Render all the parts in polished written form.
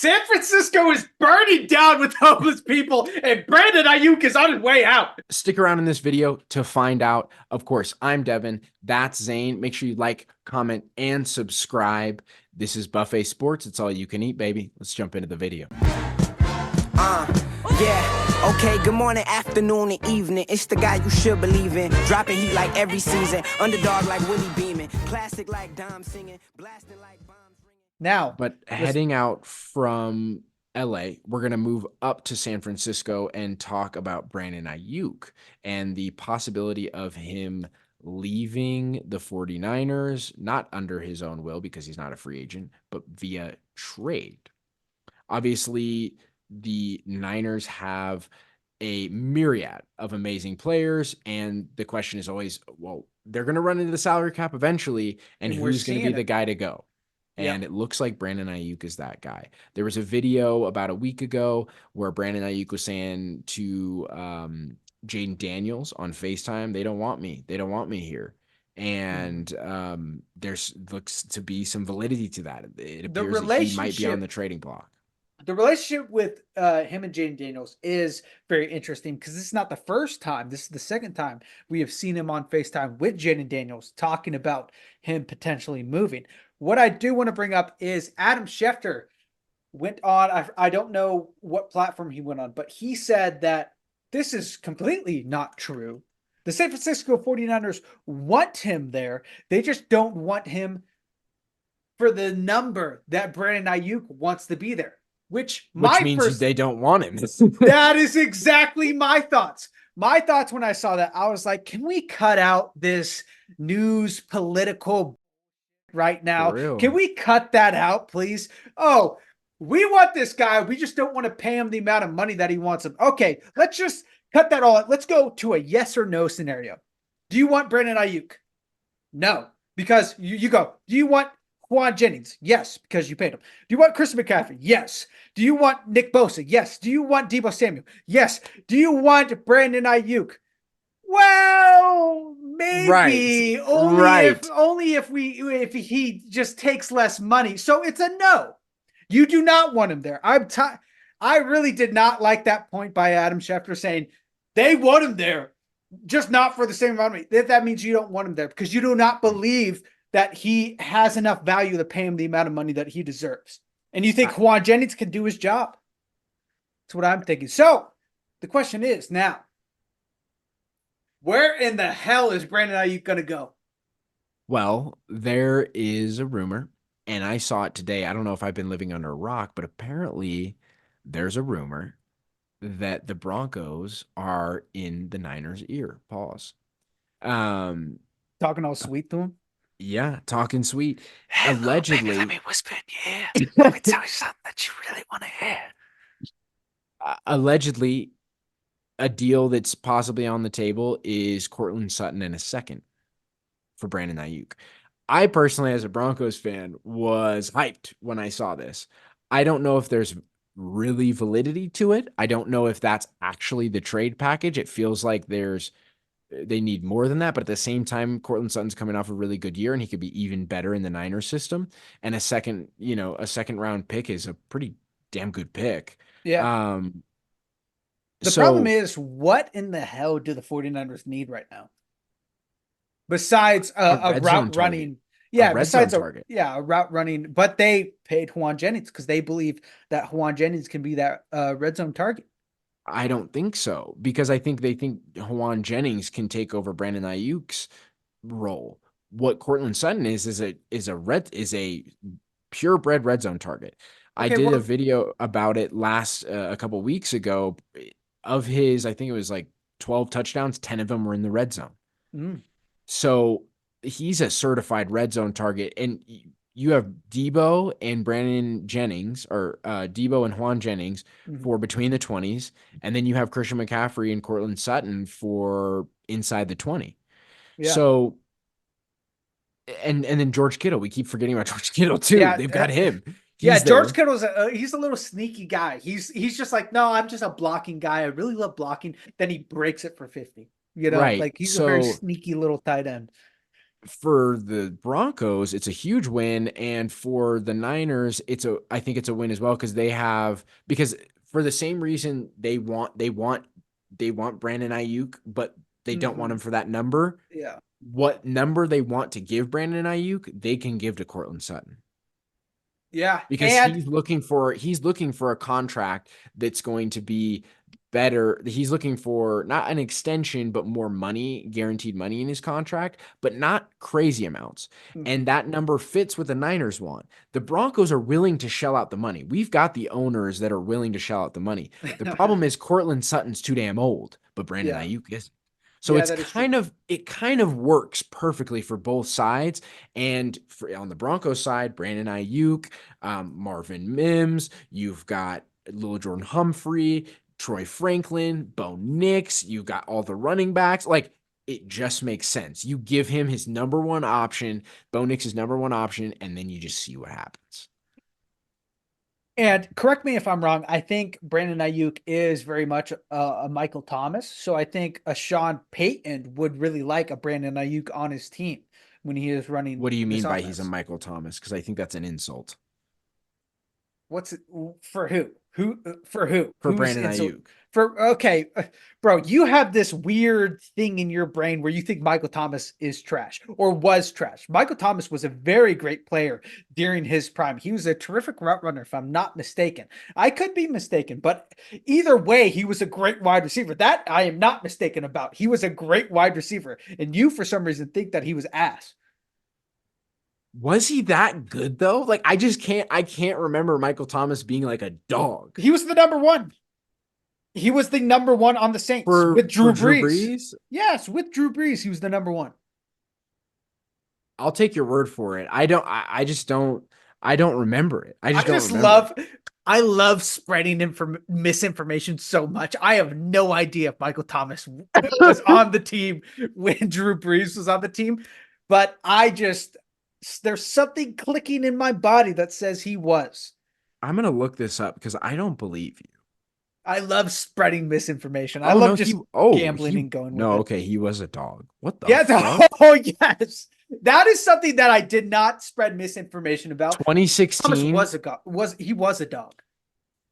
San Francisco is burning down with homeless people, and Brandon Aiyuk is on his way out. Stick around in this video to find out. Of course, I'm Devin. That's Zane. Make sure you like, comment, and subscribe. This is Buffet Sports. It's all you can eat, baby. Let's jump into the video. Yeah, okay, good morning, afternoon, and evening. It's the guy you should believe in. Dropping heat like every season. Underdog like Willie Beeman. Classic like Dom singing. Blasting like bombs ringing. Now, But heading out from LA, we're going to move up to San Francisco and talk about Brandon Aiyuk and the possibility of him leaving the 49ers, not under his own will because he's not a free agent, but via trade. Obviously, the Niners have a myriad of amazing players, and the question is always, well, they're going to run into the salary cap eventually, and who's going to be the guy to go? And it looks like Brandon Aiyuk is that guy. There was a video about a week ago where Brandon Aiyuk was saying to Jaden Daniels on FaceTime, they don't want me. They don't want me here. And there's looks to be some validity to that. It appears that he might be on the trading block. The relationship with him and Jaden Daniels is very interesting because this is not the first time. This is the second time we have seen him on FaceTime with Jaden Daniels talking about him potentially moving. What I do want to bring up is Adam Schefter went on, I don't know what platform he went on, but he said that this is completely not true. The San Francisco 49ers want him there. They just don't want him for the number that Brandon Aiyuk wants to be there. Which means they don't want him. That is exactly my thoughts. My thoughts when I saw that, I was like, can we cut out this news political right now? Can we cut that out, please? Oh, we want this guy. We just don't want to pay him the amount of money that he wants him. Okay, let's just cut that all out. Let's go to a yes or no scenario. Do you want Brandon Aiyuk? No, because you go. Do you want Juan Jennings? Yes, because you paid him. Do you want Christian McCaffrey? Yes. Do you want Nick Bosa? Yes. Do you want Deebo Samuel? Yes. Do you want Brandon Aiyuk? Well, maybe only if he just takes less money. So it's a no. You do not want him there. I really did not like that point by Adam Schefter saying they want him there, just not for the same amount of money. That means you don't want him there because you do not believe that he has enough value to pay him the amount of money that he deserves. And you think Juan Jennings can do his job? That's what I'm thinking. So the question is now, where in the hell is Brandon Aiyuk going to go? Well, there is a rumor, and I saw it today. I don't know if I've been living under a rock, but apparently there's a rumor that the Broncos are in the Niners' ear. Pause. Talking all sweet to him? Yeah, talking sweet. Hello, allegedly, baby, let me whisper in your ear. Let me tell you something that you really want to hear. Allegedly, a deal that's possibly on the table is Courtland Sutton and a second for Brandon Aiyuk. I personally, as a Broncos fan, was hyped when I saw this. I don't know if there's really validity to it. I don't know if that's actually the trade package. It feels like they need more than that, but at the same time, Courtland Sutton's coming off a really good year, and he could be even better in the Niners system. And a second round pick is a pretty damn good pick. Yeah. The problem is, what in the hell do the 49ers need right now? Besides a route running. Yeah, besides a route running. But they paid Juan Jennings because they believe that Juan Jennings can be that red zone target. I don't think so, because I think they think Juan Jennings can take over Brandon Aiyuk's role. What Courtland Sutton is a purebred red zone target. Okay, I did a video about it a couple weeks ago. Of his, I think it was like 12 touchdowns, 10 of them were in the red zone. So he's a certified red zone target. And you have Deebo and Brandon Jennings, or Deebo and Juan Jennings for between the 20s. And then you have Christian McCaffrey and Courtland Sutton for inside the 20. Yeah. So, and then George Kittle. We keep forgetting about George Kittle too. Yeah, they've got him. George Kittle's he's a little sneaky guy. He's just like, no, I'm just a blocking guy. I really love blocking. Then he breaks it for 50. Right. Like he's a very sneaky little tight end. for the Broncos, it's a huge win, and for the Niners, I think it's a win as well because for the same reason they want Brandon Aiyuk, but they don't want him for that number. Yeah. What number they want to give Brandon Aiyuk, they can give to Courtland Sutton. Yeah. Because he's looking for a contract that's going to be better. He's looking for not an extension, but more money, guaranteed money in his contract, but not crazy amounts. And that number fits what the Niners want. The Broncos are willing to shell out the money. We've got the owners that are willing to shell out the money. The problem is Courtland Sutton's too damn old, but Brandon Aiyuk isn't. So it kind of works perfectly for both sides. And on the Broncos side, Brandon Aiyuk, Marvin Mims, you've got Lil Jordan Humphrey, Troy Franklin, Bo Nix, you've got all the running backs. Like, it just makes sense. You give him his number one option, Bo Nix's number one option, and then you just see what happens. And correct me if I'm wrong. I think Brandon Aiyuk is very much a Michael Thomas. So I think a Sean Payton would really like a Brandon Aiyuk on his team when he is running. What do you mean by he's a Michael Thomas? Because I think that's an insult. What's it for? Who? For who? For Brandon Aiyuk. Okay, bro, you have this weird thing in your brain where you think Michael Thomas is trash or was trash. Michael Thomas was a very great player during his prime. He was a terrific route runner, if I'm not mistaken. I could be mistaken, but either way, he was a great wide receiver. That I am not mistaken about. He was a great wide receiver, and you, for some reason, think that he was ass. Was he that good though? Like, I can't remember Michael Thomas being like a dog. He was the number one. He was the number one on the Saints with Drew Brees. Yes, with Drew Brees, he was the number one. I'll take your word for it. I don't remember it. I love spreading misinformation so much. I have no idea if Michael Thomas was on the team when Drew Brees was on the team, but there's something clicking in my body that says he was. I'm going to look this up because I don't believe you. I love spreading misinformation. I love gambling and going with it. Okay, he was a dog. What the fuck? Oh, yes. That is something that I did not spread misinformation about. 2016 he was a dog.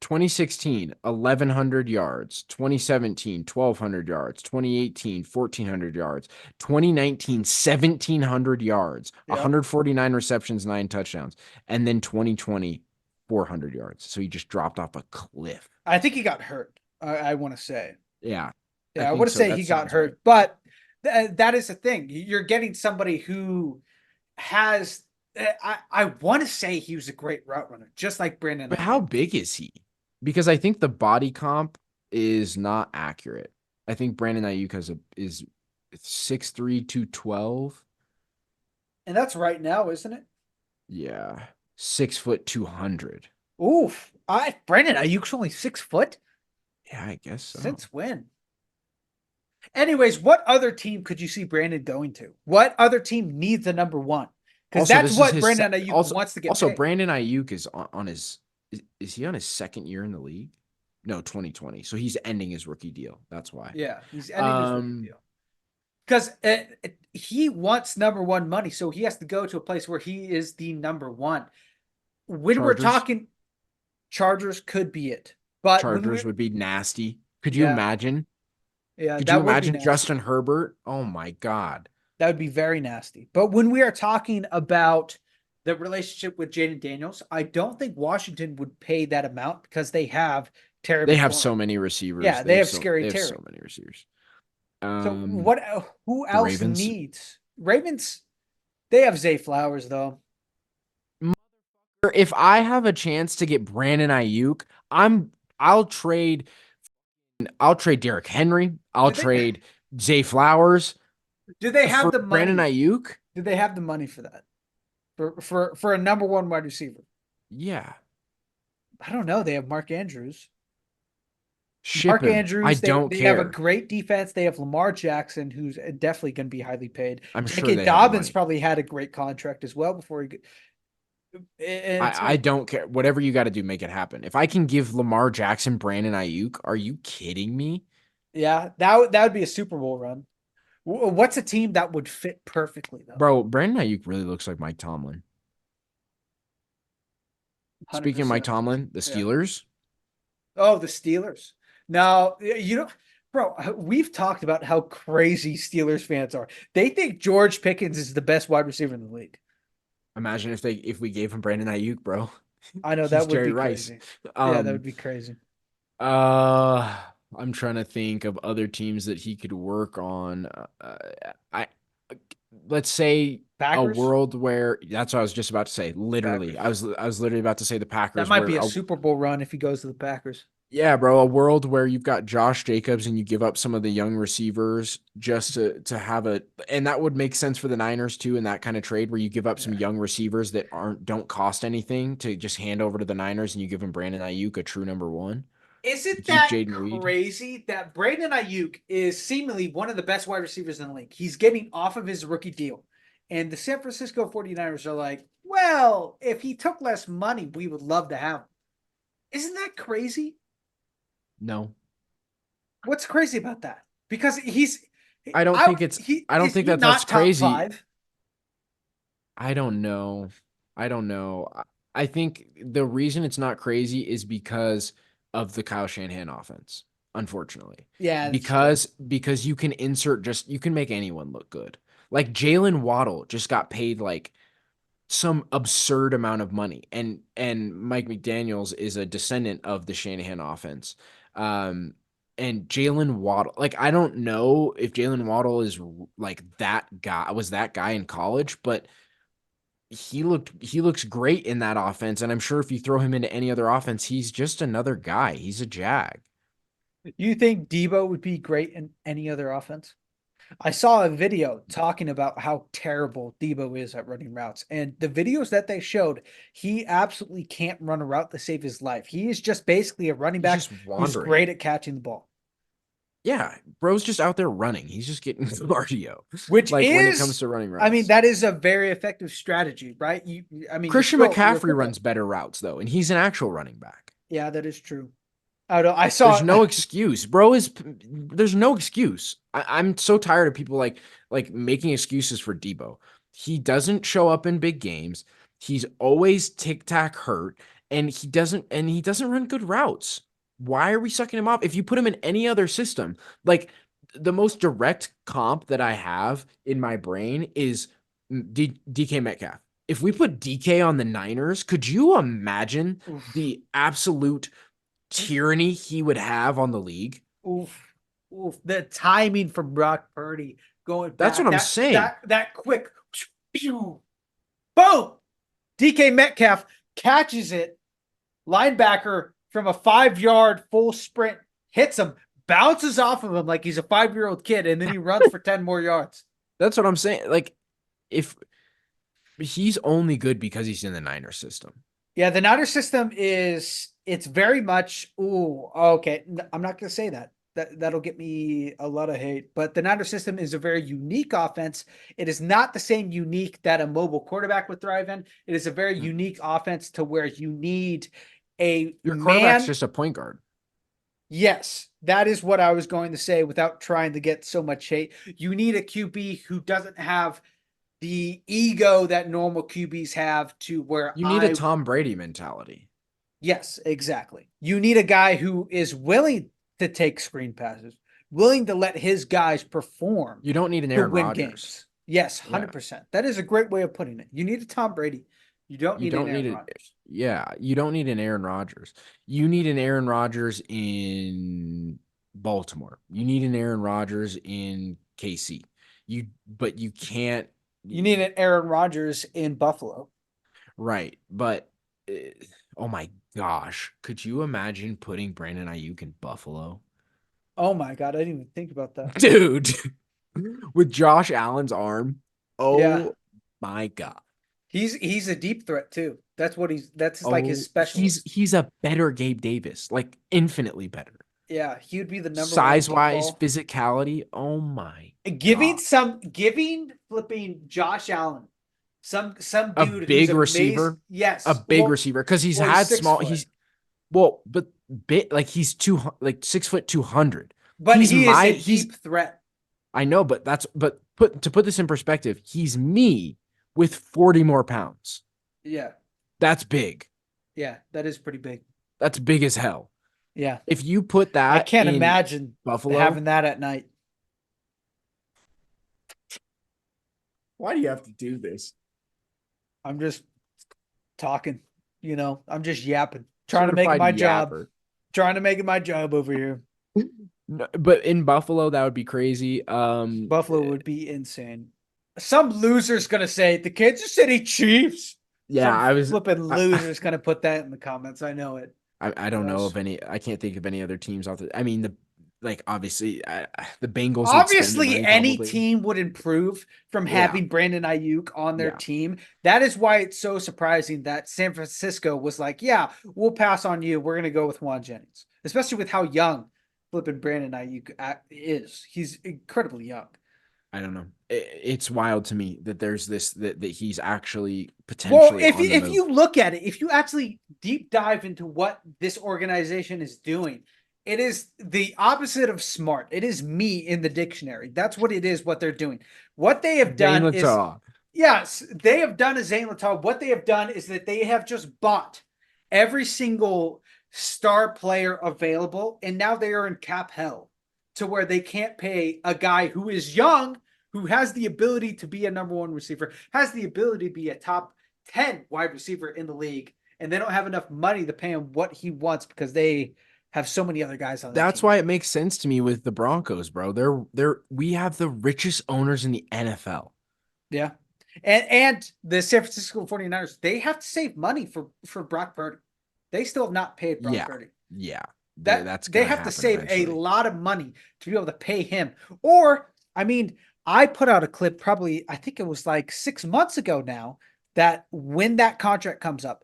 2016, 1,100 yards. 2017, 1,200 yards. 2018, 1,400 yards. 2019, 1,700 yards. 149 receptions, 9 touchdowns. And then 2020, 400 yards. So he just dropped off a cliff. I think he got hurt. I want to say. Yeah. I want to say he got hurt. Right. But that is the thing. You're getting somebody who has. I want to say he was a great route runner, just like Brandon. But how big is he? Because I think the body comp is not accurate. I think Brandon Aiyuk is 6'3", 212. And that's right now, isn't it? Yeah. 6 foot 200. Oof. Brandon Aiyuk's only 6 foot? Yeah, I guess so. Since when? Anyways, what other team could you see Brandon going to? What other team needs a number one? Because that's what Brandon Aiyuk wants to get. Also, Brandon Aiyuk is on his. Is he on his second year in the league? No, 2020. So he's ending his rookie deal. That's why. Yeah, he's ending his rookie deal. Because he wants number one money, so he has to go to a place where he is the number one. When we're talking, Chargers could be it, but Chargers would be nasty. Could you imagine? Yeah, could you imagine Justin Herbert? Oh my God, that would be very nasty. But when we are talking about the relationship with Jaden Daniels, I don't think Washington would pay that amount because they have Terry. They have so many receivers. Yeah, they have scary Terry. They have so many receivers. So who else needs Ravens? They have Zay Flowers though. If I have a chance to get Brandon Aiyuk, I'll trade Derrick Henry. I'll trade Zay Flowers. Do they have the money? Brandon Aiyuk? Do they have the money for that? For a number one wide receiver? Yeah. I don't know. They have Mark Andrews. Andrews. I don't care. They have a great defense. They have Lamar Jackson, who's definitely going to be highly paid. I'm sure Dobbins probably had a great contract as well before he. I don't care. Whatever you got to do, make it happen. If I can give Lamar Jackson, Brandon Aiyuk, are you kidding me? Yeah, that would be a Super Bowl run. What's a team that would fit perfectly though? Bro, Brandon Aiyuk really looks like Mike Tomlin. Speaking of Mike 100%. Tomlin, the Yeah. Steelers. Oh, the Steelers. Now, bro, we've talked about how crazy Steelers fans are. They think George Pickens is the best wide receiver in the league. Imagine if we gave him Brandon Aiyuk, bro. I know He's that would Jerry be Rice. crazy. Yeah, that would be crazy. I'm trying to think of other teams that he could work on. I let's say Packers? a world where that's what I was just about to say. Literally, Packers. I was literally about to say the Packers. That might where be a Super Bowl run if he goes to the Packers. Yeah, bro, a world where you've got Josh Jacobs and you give up some of the young receivers just to have and that would make sense for the Niners too in that kind of trade where you give up some young receivers that don't cost anything to just hand over to the Niners and you give them Brandon Aiyuk, a true number one. Isn't Keep that Jaden Reed. crazy that Brandon Aiyuk is seemingly one of the best wide receivers in the league? He's getting off of his rookie deal. And the San Francisco 49ers are like, well, if he took less money, we would love to have him. Isn't that crazy? No. What's crazy about that? Because I don't think that's crazy. Five? I don't know. I think the reason it's not crazy is because of the Kyle Shanahan offense, unfortunately. Yeah. Because you can you can make anyone look good. Like Jalen Waddle just got paid like some absurd amount of money. And Mike McDaniels is a descendant of the Shanahan offense. And Jalen Waddle, like, I don't know if Jalen Waddle is like that guy in college, but he looks great in that offense. And I'm sure if you throw him into any other offense, he's just another guy. He's a Jag. You think Debo would be great in any other offense? I saw a video talking about how terrible Debo is at running routes. And the videos that they showed, he absolutely can't run a route to save his life. He is just basically a running back who's great at catching the ball. Yeah, bro's just out there running. He's just getting cardio. Which like is, when it comes to running routes. I mean, that is a very effective strategy, right? Christian McCaffrey runs better routes though, and he's an actual running back. Yeah, that is true. I saw. There's no excuse, bro. There's no excuse. I'm so tired of people like making excuses for Debo. He doesn't show up in big games. He's always tic-tac hurt, and he doesn't run good routes. Why are we sucking him off? If you put him in any other system, like the most direct comp that I have in my brain is DK Metcalf. If we put DK on the Niners, could you imagine the absolute tyranny he would have on the league? Oof. The timing from Brock Purdy going back. That's what I'm saying. That quick. Boom. DK Metcalf catches it. Linebacker from a 5-yard full sprint hits him, bounces off of him like he's a 5-year-old kid, and then he runs for 10 more yards. That's what I'm saying. Like, if he's only good because he's in the Niner system. Yeah, the Niner system it's very much, okay. I'm not going to say that. That'll get me a lot of hate. But the Niner system is a very unique offense. It is not the same unique that a mobile quarterback would thrive in. It is a very unique offense to where you need your quarterback's just a point guard. Yes, that is what I was going to say without trying to get so much hate. You need a QB who doesn't have the ego that normal QBs have to where you need a Tom Brady mentality. Yes, exactly. You need a guy who is willing to take screen passes, willing to let his guys perform. You don't need an Aaron Rodgers. Games. Yes, 100%. Yeah. That is a great way of putting it. You need a Tom Brady. You don't need an Aaron Rodgers. Yeah, you don't need an Aaron Rodgers. You need an Aaron Rodgers in Baltimore. You need an Aaron Rodgers in KC. But you can't. You need an Aaron Rodgers in Buffalo. Right, but oh my gosh, could you imagine putting Brandon Aiyuk in Buffalo? Oh my God, I didn't even think about that, dude. With Josh Allen's arm. Oh my God. He's a deep threat too. That's like his specialist. He's a better Gabe Davis, like infinitely better. Yeah, he would be the number size-wise, physicality. Oh my! Giving flipping Josh Allen, some dude, a big receiver. Yes, a big receiver because he's had small. He's bit like he's 6'2", 200. But he is a deep threat. I know, but to put this in perspective, he's me with 40 more pounds. Yeah. That's big. Yeah, that is pretty big. That's big as hell. Yeah. If you put that I can't in imagine Buffalo having that at night. Why do you have to do this? I'm just talking, I'm just yapping, trying to make it my job. Trying to make it my job over here. No, but in Buffalo, that would be crazy. Buffalo would be insane. Some loser's gonna say the Kansas City Chiefs. Yeah, Some I was flipping loser's gonna put that in the comments. I know it. I don't know of any. I can't think of any other teams out there. I mean, obviously the Bengals. Obviously, any team would improve from having Brandon Aiyuk on their team. That is why it's so surprising that San Francisco was like, "Yeah, we'll pass on you. We're gonna go with Juan Jennings," especially with how young flipping Brandon Aiyuk is. He's incredibly young. I don't know. It's wild to me that there's this that he's actually potentially. Well, if you look at it, if you actually deep dive into what this organization is doing, it is the opposite of smart. It is me in the dictionary. That's what it is. What they're doing. What they have done is yes, they have done a Zane Latab. What they have done is that they have just bought every single star player available, and now they are in cap hell to where they can't pay a guy who is young, who has the ability to be a number one receiver, has the ability to be a top 10 wide receiver in the league, and they don't have enough money to pay him what he wants because they have so many other guys on. That's why it makes sense to me with the Broncos, bro. We have the richest owners in the NFL. Yeah. And the San Francisco 49ers, they have to save money for Brock Purdy. They still have not paid Brock Purdy. Yeah. They have to save eventually a lot of money to be able to pay him. Or, I mean, I put out a clip probably, I think it was like 6 months ago now, that when that contract comes up,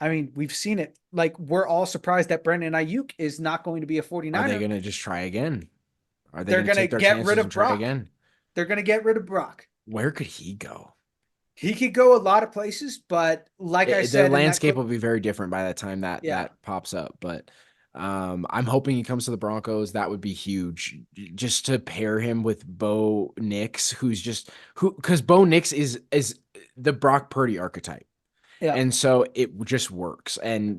I mean, we've seen it. Like, we're all surprised that Brandon Aiyuk is not going to be a 49er. Are they going to just try again? Are they going to get rid of Brock again? They're going to get rid of Brock. Where could he go? He could go a lot of places, but like I said, the landscape will be very different by the time that pops up. But I'm hoping he comes to the Broncos. That would be huge, just to pair him with Bo Nix, because Bo Nix is the Brock Purdy archetype. Yeah. And so it just works, and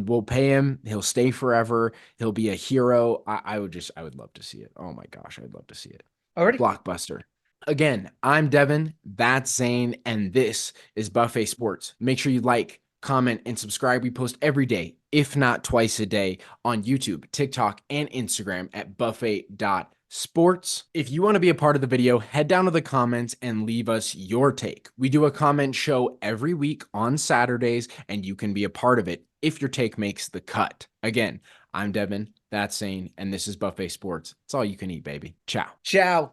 we'll pay him. He'll stay forever. He'll be a hero. I would love to see it. Oh my gosh, I'd love to see it. Already blockbuster. Again, I'm Devin. That's Zane, and this is Buffet Sports. Make sure you like, comment, and subscribe. We post every day, if not twice a day, on YouTube, TikTok, and Instagram at buffet.sports. If you want to be a part of the video, head down to the comments and leave us your take. We do a comment show every week on Saturdays, and you can be a part of it if your take makes the cut. Again, I'm Devin, that's Zane, and this is Buffet Sports. It's all you can eat, baby. Ciao. Ciao.